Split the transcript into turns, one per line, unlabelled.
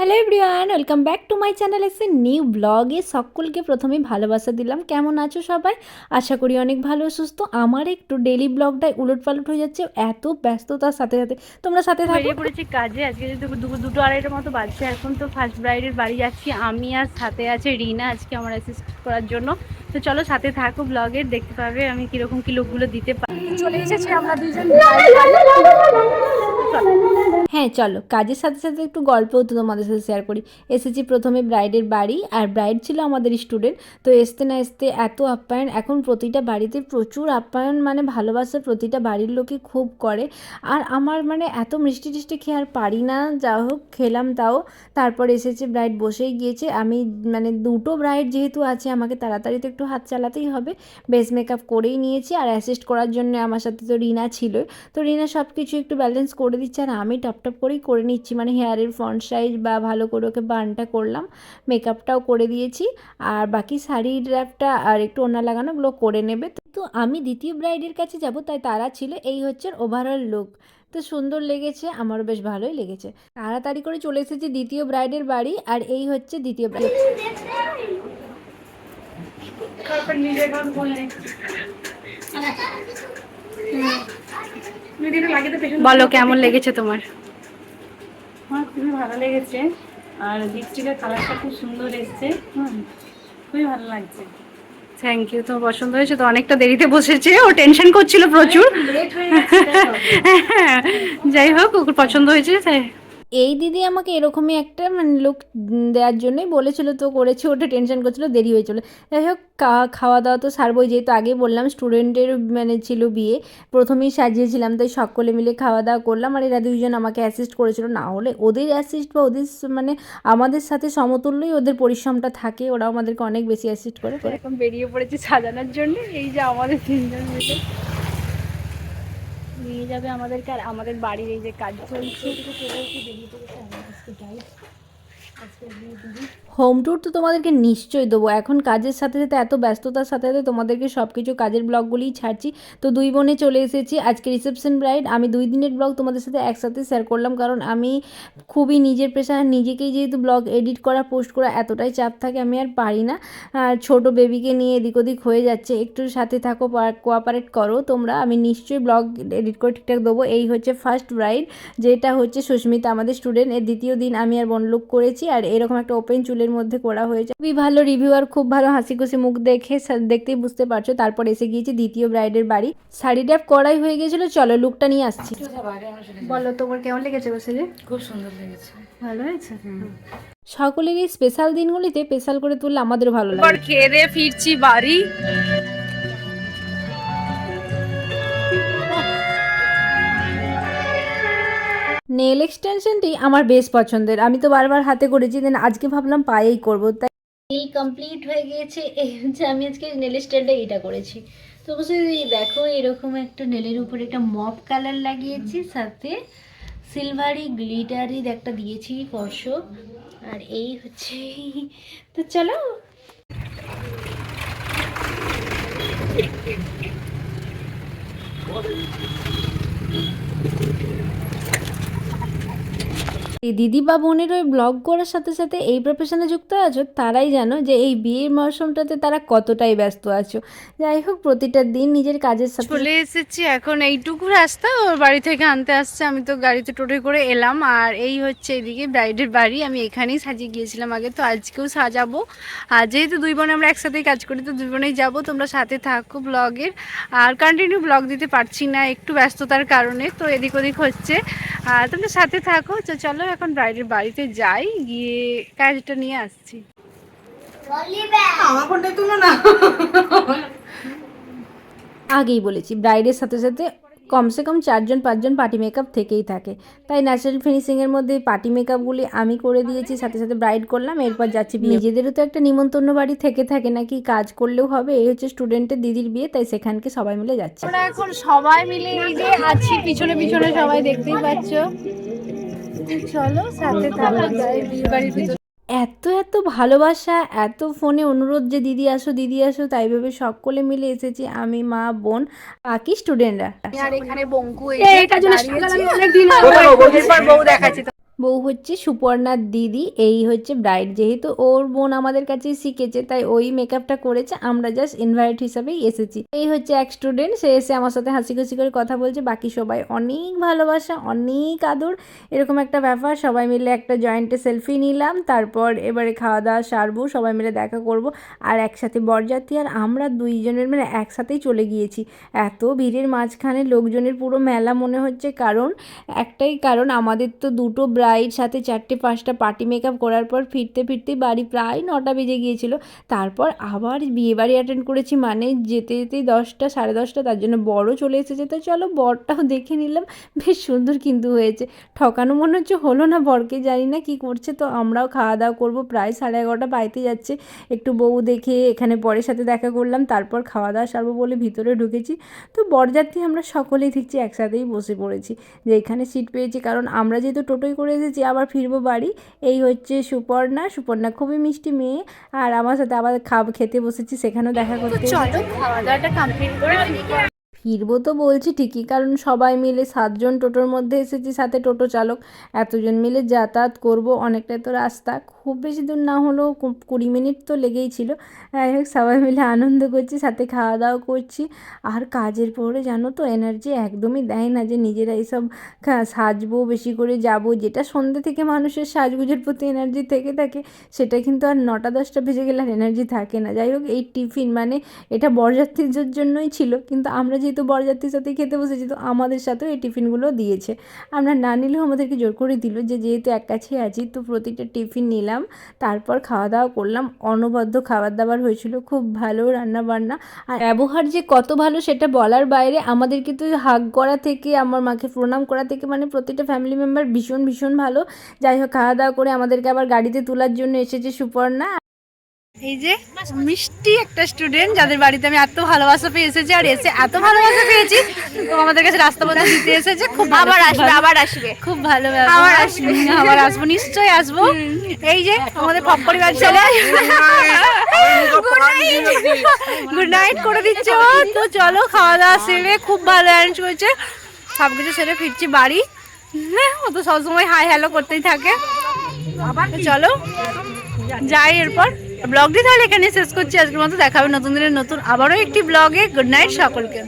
Hello everyone, welcome back to my channel. এসে new ব্লগে সকলকে প্রথমেই ভালোবাসা দিলাম। কেমন আছো সবাই? আশা করি অনেক ভালো সুস্থ। আমার একটু ডেলি ব্লগটাই উলটপালট হয়ে যাচ্ছে এত ব্যস্ততার সাথে সাথে। তোমরা সাথে থাকো।
বেরিয়ে পড়েছি কাজে। আজকে যেহেতু দুটো আড়াইটার মতো বাজছে, এখন তো ফার্স্ট ব্রাইডের বাড়ি যাচ্ছি আমি, আর সাথে আছে রিনা আজকে আমার অ্যাসিস্ট করার জন্য। তো চলো সাথে থাকো, ব্লগের দেখতে পাবে আমি কিরকম কি লুকগুলো দিতে পারি। চলে এসেছি আমরা দুজন।
হ্যাঁ চলো, কাজের সাথে সাথে একটু গল্পও তো তোমাদের সাথে শেয়ার করি। এসেছি প্রথমে ব্রাইডের বাড়ি, আর ব্রাইড ছিল আমাদের স্টুডেন্ট। তো আসতে না আসতে এত আপ্যায়ন, এখন প্রতিটা বাড়িতে প্রচুর আপ্যায়ন, মানে ভালোবাসা প্রতিটা বাড়ির লোকই খুব করে। আর আমার মানে এত মিষ্টি টিষ্টি খেয়ে আর পারি না, যা হোক খেলাম তাও। তারপর এসেছে ব্রাইড, বসেই গিয়েছে। আমি মানে দুটো ব্রাইড যেহেতু আছে, আমাকে তাড়াতাড়ি তো একটু হাত চালাতেই হবে। বেস মেকআপ করেই নিয়েছি, আর অ্যাসিস্ট করার জন্য আমার সাথে তো রিনা ছিল। তো রিনা সব কিছু একটু ব্যালেন্স করে দিচ্ছে, আর আমি টপ করেই করে নিচ্ছি, মানে হেয়ারের ফ্রন্ট সাইজ বা ভালো করে ওকে বানটা করলাম, মেকআপটাও করে দিয়েছি। আর বাকি শাড়ির র্যাপটা আর একটু ওড়না লাগানোগুলো করে নেবে। তো আমি দ্বিতীয় ব্রাইডের কাছে যাব, তাই তারা ছিল। এই হচ্ছে ওভারঅল লুক। তো সুন্দর লেগেছে, আমারও বেশ ভালোই লেগেছে। তাড়াতাড়ি করে চলে এসেছি দ্বিতীয় ব্রাইডের বাড়ি, আর এই হচ্ছে দ্বিতীয় ব্রাইড।
বলো কেমন লেগেছে তোমার?
আমার খুবই ভালো লেগেছে, আর লিপস্টিকের কালারটা খুব সুন্দর এসছে। খুবই ভালো লাগছে।
থ্যাংক ইউ, তোমার পছন্দ হয়েছে তো। অনেকটা দেরিতে বসেছে, ও টেনশন করছিল প্রচুর।
লেট হয়ে গেছে।
যাই হোক, ওর পছন্দ হয়েছে তাই।
এই দিদি আমাকে এরকমই একটা মানে লুক দেওয়ার জন্যই বলেছিল, তো করেছি। ওটা টেনশন করছিল, দেরি হয়েছিল। যাই হোক, খাওয়া দাওয়া তো সারবই, যেহেতু আগে বললাম স্টুডেন্টের মানে ছিল বিয়ে, প্রথমেই সাজিয়েছিলাম, তাই সকলে মিলে খাওয়া দাওয়া করলাম। আর এরা দুইজন আমাকে অ্যাসিস্ট করেছিল, না হলে ওদের অ্যাসিস্ট বা ওদের মানে আমাদের সাথে সমতুল্যই ওদের পরিশ্রমটা থাকে, ওরাও আমাদেরকে অনেক বেশি অ্যাসিস্ট করে।
এখন বেরিয়ে পড়েছি সাজানোর জন্য। এই যে আমাদের তিনজন মিলে নিয়ে যাবে আমাদেরকে, আর আমাদের বাড়ির এই যে কাজ চলছে।
হোম ট্যুর তো তোমাদেরকে নিশ্চয়ই দেবো। এখন কাজের সাথে সাথে এত ব্যস্ততার সাথে সাথে তোমাদেরকে সব কিছু কাজের ব্লগগুলিই ছাড়ছি। তো দুই বোনে চলে এসেছি আজকে রিসেপশন ব্রাইড। আমি 2 দিনের ব্লগ তোমাদের সাথে একসাথে শেয়ার করলাম, কারণ আমি খুবই নিজের প্রেশার, নিজেকেই যেহেতু ব্লগ এডিট করা পোস্ট করা এতটাই চাপ থাকে, আমি আর পারি না। আর ছোটো বেবিকে নিয়ে এদিক ওদিক হয়ে যাচ্ছে, একটু সাথে থাকো, কোঅপারেট করো তোমরা। আমি নিশ্চয়ই ব্লগ এডিট করে ঠিকঠাক দেবো। এই হচ্ছে ফার্স্ট ব্রাইড, যেটা হচ্ছে সুস্মিতা আমাদের স্টুডেন্ট। এর দ্বিতীয় দিন আমি আর বোন লুক করেছি, আর এরকম একটা ওপেন চুলের মধ্যে করা হয়েছে। খুবই ভালো রিভিউ, আর খুব ভালো হাসি খুশি মুখ দেখে দেখতেই বুঝতে পারছো। তারপর এসে গিয়েছি দ্বিতীয় ব্রাইডের বাড়ি। শাড়ি ট্যাপ করাই হয়ে গেছিলো, চলো লুকটা নিয়ে আসছি।
বলো তোমার কেমন লেগেছে বসে? যে
খুব সুন্দর লেগেছে।
ভালো হয়েছে।
সকলের এই স্পেশাল দিনগুলিতে স্পেশাল করে তুললে আমাদেরও ভালো লাগে।
খেয়ে দিয়ে ফিরছি বাড়ি।
নেল এক্সটেনশনটি আমার বেশ পছন্দের, আমি তো বারবার হাতে করেছি, দেন আজকে ভাবলাম পায়েই করবো। তাই নেল কমপ্লিট হয়ে গিয়েছে। এই হচ্ছে আমি আজকে নেল স্টাইলটা এটা করেছি। তো অবশ্যই দেখো, এরকম একটা নেলের উপরে একটা মপ কালার লাগিয়েছি, সাথে সিলভারি গ্লিটারির একটা দিয়েছি স্পর্শ। আর এই হচ্ছে, তো চলো। এই দিদি বা বোনের ওই ব্লগ করার সাথে সাথে এই প্রফেশনে যুক্ত আছো, তারাই জানো যে এই বিয়ের মরশুমটাতে তারা কতটাই ব্যস্ত আছো। যাই হোক, প্রতিটা দিন নিজের কাজের সাথে
চলে এসেছি এখন এইটুকু রাস্তা ওর বাড়ি থেকে আনতে আসছে, আমি তো গাড়িতে টোটো করে এলাম। আর এই হচ্ছে এদিকে ব্রাইডের বাড়ি, আমি এখানেই সাজিয়ে গিয়েছিলাম আগে, তো আজকেও সাজাবো। আর যেহেতু দুই বোনে আমরা একসাথেই কাজ করি, তো দুই বোনেই যাবো। তোমরা সাথে থাকো ব্লগের। আর কন্টিনিউ ব্লগ দিতে পারছি না একটু ব্যস্ততার কারণে, তো এদিক ওদিক হচ্ছে। আর তোমরা সাথে থাকো। তো চলো এখন ব্রাইডের বাড়িতে যাই, গিয়ে কাজটা নিয়ে আসছি।
আমার ফোনটা তুলো না।
আগেই বলেছি, ব্রাইডের সাথে সাথে কমসে কম 4-5জন পার্টি মেকআপ থেকেই থাকে। তাই ন্যাচারাল ফিনিশিংয়ের মধ্যে পার্টি মেকআপগুলি আমি করে দিয়েছি, সাথে সাথে ব্রাইড করলাম। এরপর যাচ্ছি বিয়ে। নিজেদেরও তো একটা নিমন্ত্রণ বাড়ি থেকে থাকে, নাকি কাজ করলেও হবে। এই হচ্ছে স্টুডেন্টের দিদির বিয়ে, তাই সেখানকে সবাই মিলে যাচ্ছে।
আমরা এখন সবাই মিলে এই যে আছি, পিছনে পিছনে সবাই দেখতেই পাচ্ছ। চলো সাথে থাকো, যাই বিয়ে বাড়ির ভিতরে।
এত এত ভালোবাসা, এত ফোনে অনুরোধ যে দিদি আসো দিদি আসো, তাই ভেবে সকলে মিলে এসেছি, আমি মা বোন বাকি স্টুডেন্টরা।
আর এখানে বঙ্কু, এইটার জন্য অনেক দিন এরপর বউ দেখাচ্ছি।
বউ হচ্ছে সুপর্ণার দিদি, এই হচ্ছে ব্রাইড। যেহেতু ওর বোন আমাদের কাছেই শিখেছে তাই ওই মেকআপটা করেছে, আমরা জাস্ট ইনভাইট হিসাবেই এসেছি। এই হচ্ছে এক স্টুডেন্ট, সে এসে আমার সাথে হাসি খুশি করে কথা বলছে, বাকি সবাই অনেক ভালোবাসা অনেক আদর, এরকম একটা ব্যাপার। সবাই মিলে একটা জয়েন্টে সেলফি নিলাম, তারপর এবারে খাওয়া দাওয়া সারবো, সবাই মিলে দেখা করব। আর একসাথে বরযাত্রী আর আমরা দুইজনের মানে একসাথেই চলে গিয়েছি। এত ভিড়ের মাঝখানে লোকজনের পুরো মেলা মনে হচ্ছে, কারণ একটাই কারণ, আমাদের তো দুটো ব্রাইড সাথে 4-5টা পার্টি মেকআপ করার পর ফিরতে ফিরতেই বাড়ি প্রায় 9টা বেজে গিয়েছিল। তারপর আবার বিয়েবাড়ি অ্যাটেন্ড করেছি, মানে যেতে যেতেই 10টা 10:30, তার জন্য বরও চলে এসেছে। তো চলো বরটাও দেখে নিলাম, বেশ সুন্দর কিন্তু হয়েছে। ঠকানো মনে হচ্ছে হলো না বরকে, জানি না কি করছে। তো আমরাও খাওয়া দাওয়া করবো, প্রায় 11:30 বাড়িতে যাচ্ছে। একটু বউ দেখে এখানে বরের সাথে দেখা করলাম, তারপর খাওয়া দাওয়া সারবো বলে ভিতরে ঢুকেছি। তো বরযাত্রী আমরা সকলেই দেখছি একসাথেই বসে পড়েছি, যে এখানে সিট পেয়েছি, কারণ আমরা যেহেতু টোটোই করে এসেছি আবার ফিরবো বাড়ি। এই হচ্ছে সুপর্ণা খুবই মিষ্টি মেয়ে, আর আমার সাথে আবার খেতে বসেছি, সেখানেও দেখা করতে।
চলো খাওয়া দাওয়াটা কমপ্লিট করে
ফিরবো তো বলছি ঠিকই, কারণ সবাই মিলে 7জন টোটোর মধ্যে এসেছি, সাথে টোটো চালক, এতজন মিলে যাতায়াত করব, অনেকটাই তো রাস্তা, খুব বেশি দূর না হলেও 20 মিনিট তো লেগেই ছিল। যাই হোক সবাই মিলে আনন্দ করছি, সাথে খাওয়া দাওয়া করছি। আর কাজের পরে জানো তো এনার্জি একদমই দেয় না যে নিজেরা এইসব সাজবো, বেশি করে যাব, যেটা সন্ধ্যে থেকে মানুষের সাজগুজের প্রতি এনার্জি থেকে থাকে, সেটা কিন্তু আর 9টা-10টা বেজে গেলে আর এনার্জি থাকে না। যাই হোক এই টিফিন মানে এটা বরযাত্রীদের জন্যই ছিল, কিন্তু আমরা যেহেতু বরযাত্রীর সাথে খেতে বসেছি তো আমাদের সাথেও এই টিফিনগুলো দিয়েছে। আমরা না নিলেও আমাদেরকে জোর করে দিল, যে যেহেতু এক কাছেই আছি তো প্রতিটা টিফিন নিলাম। তারপর খাওয়া দাওয়া করলাম, অনবদ্য খাবার দাবার হয়েছিল, খুব ভালো রান্না বান্না, আর ব্যবহার যে কত ভালো সেটা বলার বাইরে। আমাদের কিন্তু হাগ করা থেকে আমার মাকে প্রণাম করা থেকে মানে প্রতিটা ফ্যামিলি মেম্বার ভীষণ ভীষণ ভালো। যাই হোক খাওয়া দাওয়া করে আমাদেরকে আবার গাড়িতে তোলার জন্য এসেছে সুপর্ণা।
এই যে মিষ্টি একটা স্টুডেন্ট, যাদের বাড়িতে আমি এত ভালোবাসা পেয়ে এসেছি, আর এসে এত ভালোবাসা পেয়েছি তো আমাদের কাছে রাস্তা বন্ধ দিতে এসেছে। খুব
আবার আসবে
খুব ভালো আবার আসবো নিশ্চয়ই আসবো। এই যে আমাদের পরিবার ছেলে গুড নাইট করে দিচ্ছে ও। তো চলো খাওয়া দাওয়া সেরে খুব ভালো অ্যারেঞ্জ করেছে, সব কিছু সেরে ফিরছি বাড়ি। ও তো সবসময় হাই হ্যালো করতেই থাকে। চলো যাই, এরপর ব্লগটি তাহলে এখানে শেষ করছি আজকের মতো। দেখা হবে নতুন দিনের নতুন আবারও একটি ব্লগে। গুড নাইট সকলকে।